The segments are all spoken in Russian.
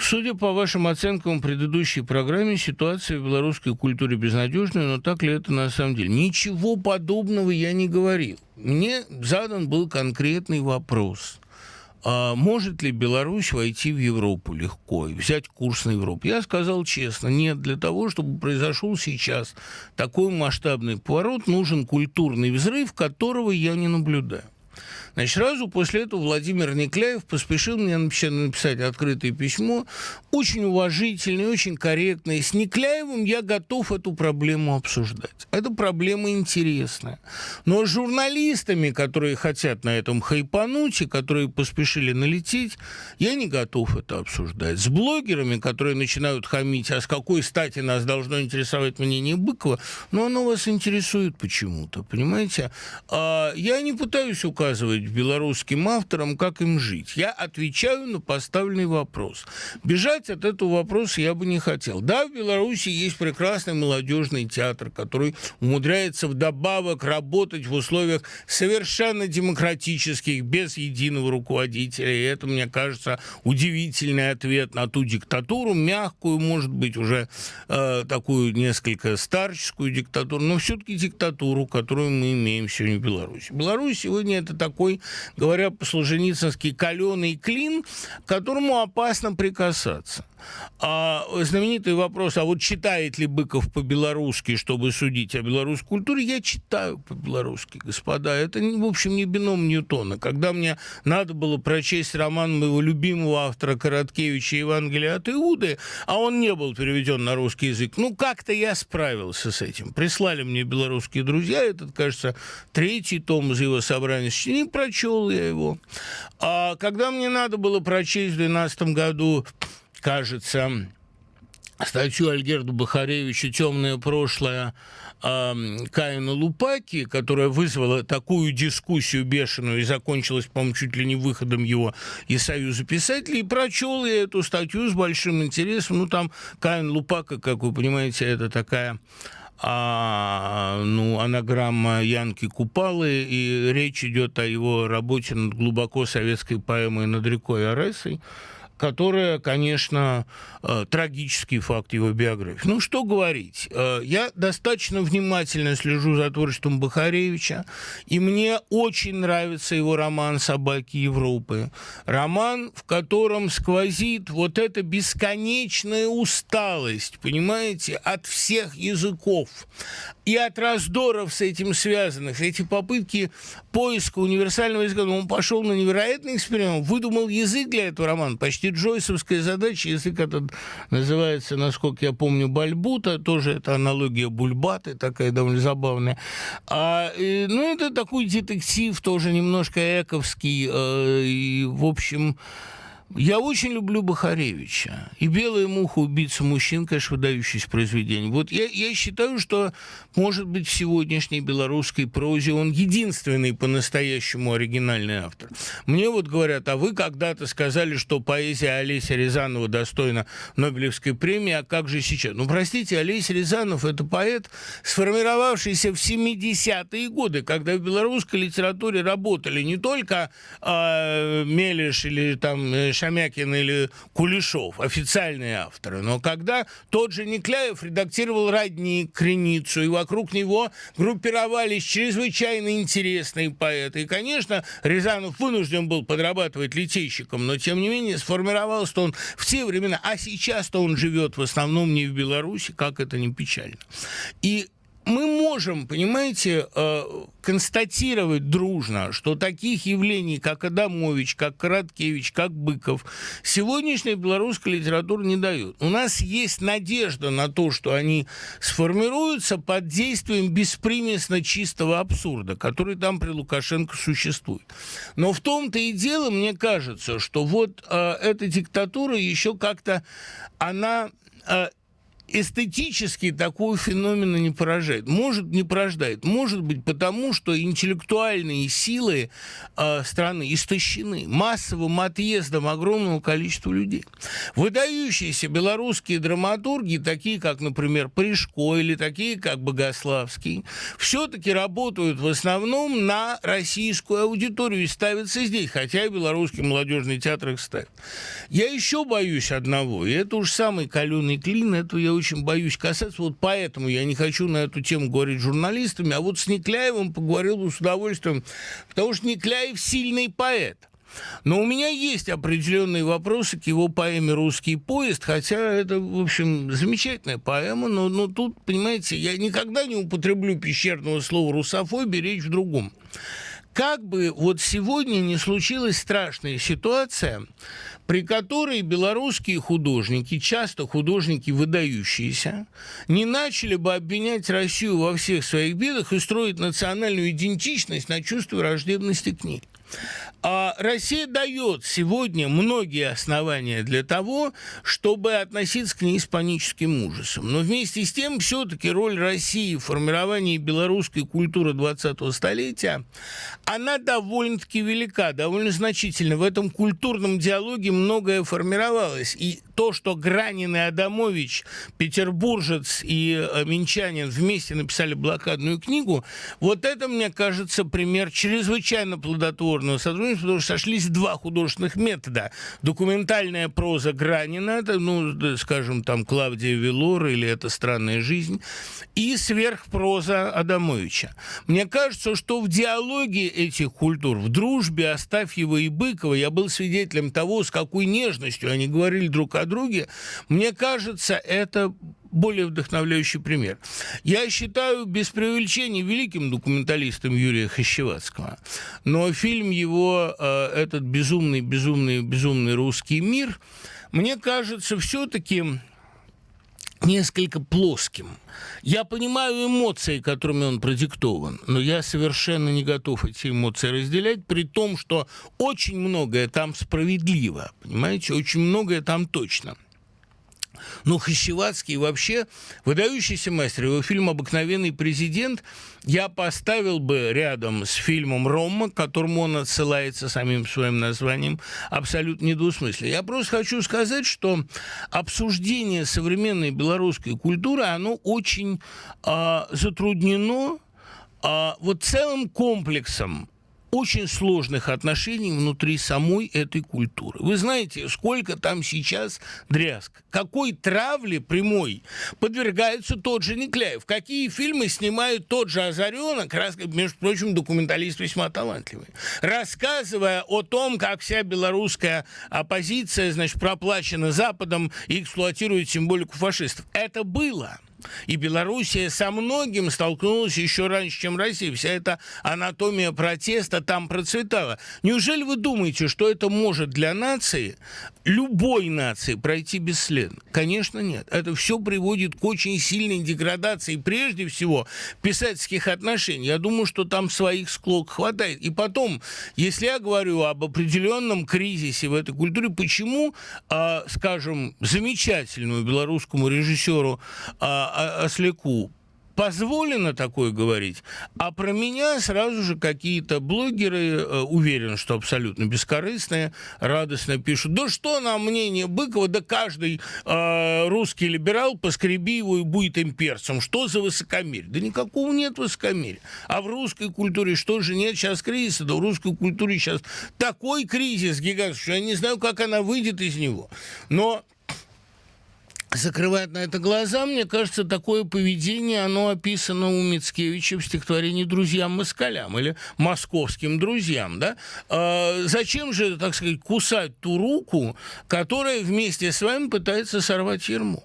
Судя по вашим оценкам в предыдущей программе, ситуация в белорусской культуре безнадежная, но так ли это на самом деле? Ничего подобного я не говорил. Мне задан был конкретный вопрос. Может ли Беларусь войти в Европу легко и взять курс на Европу? Я сказал честно, нет. Для того, чтобы произошел сейчас такой масштабный поворот, нужен культурный взрыв, которого я не наблюдаю. Значит, сразу после этого Владимир Никляев поспешил мне написать открытое письмо, очень уважительное, очень корректное. С Никляевым я готов эту проблему обсуждать. Эта проблема интересная. Но с журналистами, которые хотят на этом хайпануть и которые поспешили налететь, я не готов это обсуждать. С блогерами, которые начинают хамить, а с какой стати нас должно интересовать мнение Быкова, но оно вас интересует почему-то, понимаете? Я не пытаюсь указывать белорусским авторам, как им жить. Я отвечаю на поставленный вопрос. Бежать от этого вопроса я бы не хотел. Да, в Беларуси есть прекрасный молодежный театр, который умудряется вдобавок работать в условиях совершенно демократических, без единого руководителя. И это, мне кажется, удивительный ответ на ту диктатуру, мягкую, может быть, уже такую несколько старческую диктатуру, но все-таки диктатуру, которую мы имеем сегодня в Беларуси. Беларусь сегодня это такой, говоря по-солженицынски, каленый клин, к которому опасно прикасаться. Знаменитый вопрос, а вот читает ли Быков по-белорусски, чтобы судить о белорусской культуре? Я читаю по-белорусски, господа. Это, в общем, не бином Ньютона. Когда мне надо было прочесть роман моего любимого автора Короткевича «Евангелие от Иуды», а он не был переведен на русский язык, как-то я справился с этим. Прислали мне белорусские друзья, этот, кажется, 3-й том из его собрания сочинений, прочел я его. А когда мне надо было прочесть в 2012 году, кажется, статью Альгерда Бахаревича «Темное прошлое» Каина Лупаки, которая вызвала такую дискуссию бешеную и закончилась, по-моему, чуть ли не выходом его из Союза писателей, прочел я эту статью с большим интересом. Там Каин Лупака, как вы понимаете, это такая анаграмма Янки Купалы, и речь идет о его работе над глубоко советской поэмой «Над рекой Аресой», которая, конечно, трагический факт его биографии. Что говорить? Я достаточно внимательно слежу за творчеством Бахаревича, и мне очень нравится его роман «Собаки Европы». Роман, в котором сквозит вот эта бесконечная усталость, понимаете, от всех языков и от раздоров с этим связанных, эти попытки поиска универсального языка. Он пошел на невероятный эксперимент, выдумал язык для этого романа, почти джойсовская задача. Язык этот называется, насколько я помню, бальбута, тоже это аналогия бульбаты, такая довольно забавная. Это такой детектив, тоже немножко эковский, и, в общем... Я очень люблю Бахаревича. И «Белая муха. Убийца мужчин», конечно, выдающееся произведение. Я считаю, что, может быть, в сегодняшней белорусской прозе он единственный по-настоящему оригинальный автор. Мне говорят, а вы когда-то сказали, что поэзия Олеся Рязанова достойна Нобелевской премии, а как же сейчас? Простите, Олесь Рязанов – это поэт, сформировавшийся в 70-е годы, когда в белорусской литературе работали не только Мелеш или Шамякин или Кулешов, официальные авторы, но когда тот же Никляев редактировал «Родник», «Криницу», и вокруг него группировались чрезвычайно интересные поэты. И, конечно, Рязанов вынужден был подрабатывать литейщиком, но, тем не менее, сформировался он в те времена, а сейчас-то он живет в основном не в Беларуси, как это ни печально. И мы можем, понимаете, констатировать дружно, что таких явлений, как Адамович, как Короткевич, как Быков, сегодняшняя белорусская литература не дает. У нас есть надежда на то, что они сформируются под действием беспримесно чистого абсурда, который там при Лукашенко существует. Но в том-то и дело, мне кажется, что эта диктатура еще как-то, она... эстетически такого феномена не порождает. Не порождает. Может быть, потому что интеллектуальные силы страны истощены массовым отъездом огромного количества людей. Выдающиеся белорусские драматурги, такие как, например, Пришко или такие как Богославский, все-таки работают в основном на российскую аудиторию и ставятся здесь, хотя и белорусский молодежный театр их ставит. Я еще боюсь одного, и это уж самый каленый клин, этого я очень боюсь касаться, вот поэтому я не хочу на эту тему говорить с журналистами, а вот с Некляевым поговорил бы с удовольствием, потому что Некляев сильный поэт. Но у меня есть определенные вопросы к его поэме «Русский поезд», хотя это, в общем, замечательная поэма, но тут, понимаете, я никогда не употреблю пещерного слова «русофобия», речь в другом. Как бы вот сегодня не случилась страшная ситуация, при которой белорусские художники, часто художники выдающиеся, не начали бы обвинять Россию во всех своих бедах и строить национальную идентичность на чувстве враждебности к ней. А Россия дает сегодня многие основания для того, чтобы относиться к ней с паническим ужасом. Но вместе с тем, все-таки роль России в формировании белорусской культуры 20-го столетия, она довольно-таки велика, довольно значительна. В этом культурном диалоге многое формировалось. И то, что Гранин и Адамович, петербуржец и минчанин вместе написали блокадную книгу, вот это, мне кажется, пример чрезвычайно плодотворного сотрудничества, потому что сошлись два художественных метода. Документальная проза Гранина, это, скажем, там Клавдия Велор или «Это странная жизнь», и сверхпроза Адамовича. Мне кажется, что в диалоге этих культур, в дружбе Астафьева и Быкова, я был свидетелем того, с какой нежностью они говорили друг о друге, мне кажется, это более вдохновляющий пример. Я считаю без преувеличения великим документалистом Юрия Хащевацкого, но фильм его «Этот безумный русский мир», мне кажется, все-таки несколько плоским. Я понимаю эмоции, которыми он продиктован, но я совершенно не готов эти эмоции разделять, при том, что очень многое там справедливо, понимаете, очень многое там точно. Но Хащевацкий вообще выдающийся мастер. Его фильм «Обыкновенный президент» я поставил бы рядом с фильмом «Рома», к которому он отсылается самим своим названием, абсолютно недвусмысленно. Я просто хочу сказать, что обсуждение современной белорусской культуры, оно очень затруднено вот целым комплексом очень сложных отношений внутри самой этой культуры. Вы знаете, сколько там сейчас дрязг, какой травле прямой подвергается тот же Некляев, какие фильмы снимает тот же Озаренок, между прочим, документалист весьма талантливый, рассказывая о том, как вся белорусская оппозиция, значит, проплачена Западом и эксплуатирует символику фашистов. Это было. И Белоруссия со многим столкнулась еще раньше, чем Россия. Вся эта анатомия протеста там процветала. Неужели вы думаете, что это может для нации, любой нации, пройти бесследно? Конечно, нет. Это все приводит к очень сильной деградации, прежде всего, писательских отношений. Я думаю, что там своих склок хватает. И потом, если я говорю об определенном кризисе в этой культуре, почему, скажем, замечательному белорусскому режиссеру Осляку позволено такое говорить, а про меня сразу же какие-то блогеры, уверен, что абсолютно бескорыстные, радостно пишут: да что нам мнение Быкова, да каждый русский либерал, поскреби его и будет имперцем. Что за высокомерие? Да никакого нет высокомерия. А в русской культуре что же нет сейчас кризиса? Да в русской культуре сейчас такой кризис гигантский, что я не знаю, как она выйдет из него. Но закрывать на это глаза, мне кажется, такое поведение, оно описано у Мицкевича в стихотворении «Друзьям-москалям» или «Московским друзьям». Да? Зачем же, так сказать, кусать ту руку, которая вместе с вами пытается сорвать ярмо?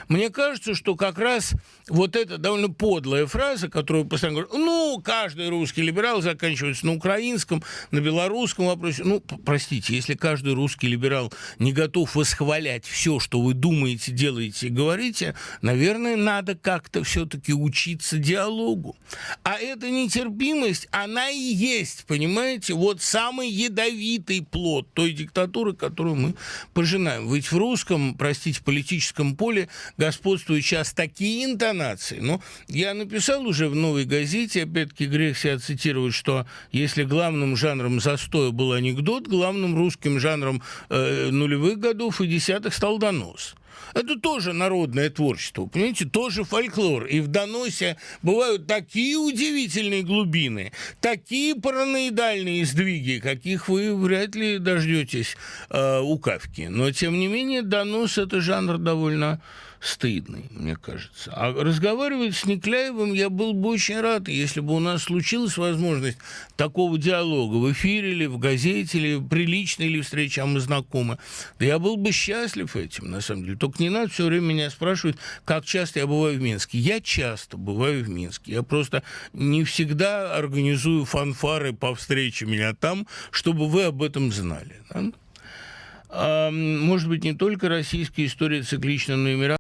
Мне кажется, что как раз вот эта довольно подлая фраза, которую постоянно говорят, каждый русский либерал заканчивается на украинском, на белорусском вопросе. Простите, если каждый русский либерал не готов восхвалять все, что вы думаете, делаете и говорите, наверное, надо как-то все-таки учиться диалогу. А эта нетерпимость, она и есть, понимаете, вот самый ядовитый плод той диктатуры, которую мы пожинаем. Ведь в русском, простите, политическом поле господствуют сейчас такие интонации. Ну, я написал уже в «Новой газете», опять-таки грех себя цитировать, что если главным жанром застоя был анекдот, главным русским жанром нулевых годов и десятых стал донос. Это тоже народное творчество, понимаете, тоже фольклор. И в доносе бывают такие удивительные глубины, такие параноидальные сдвиги, каких вы вряд ли дождетесь у Кафки. Но, тем не менее, донос – это жанр довольно стыдный, мне кажется. А разговаривать с Никляевым я был бы очень рад, если бы у нас случилась возможность такого диалога в эфире или в газете, или при личной или встрече, а мы знакомы. Да я был бы счастлив этим, на самом деле. Только не надо все время меня спрашивать, как часто я бываю в Минске. Я часто бываю в Минске. Я просто не всегда организую фанфары по встрече меня там, чтобы вы об этом знали. Да? Может быть, не только российская история циклична, но и мировая.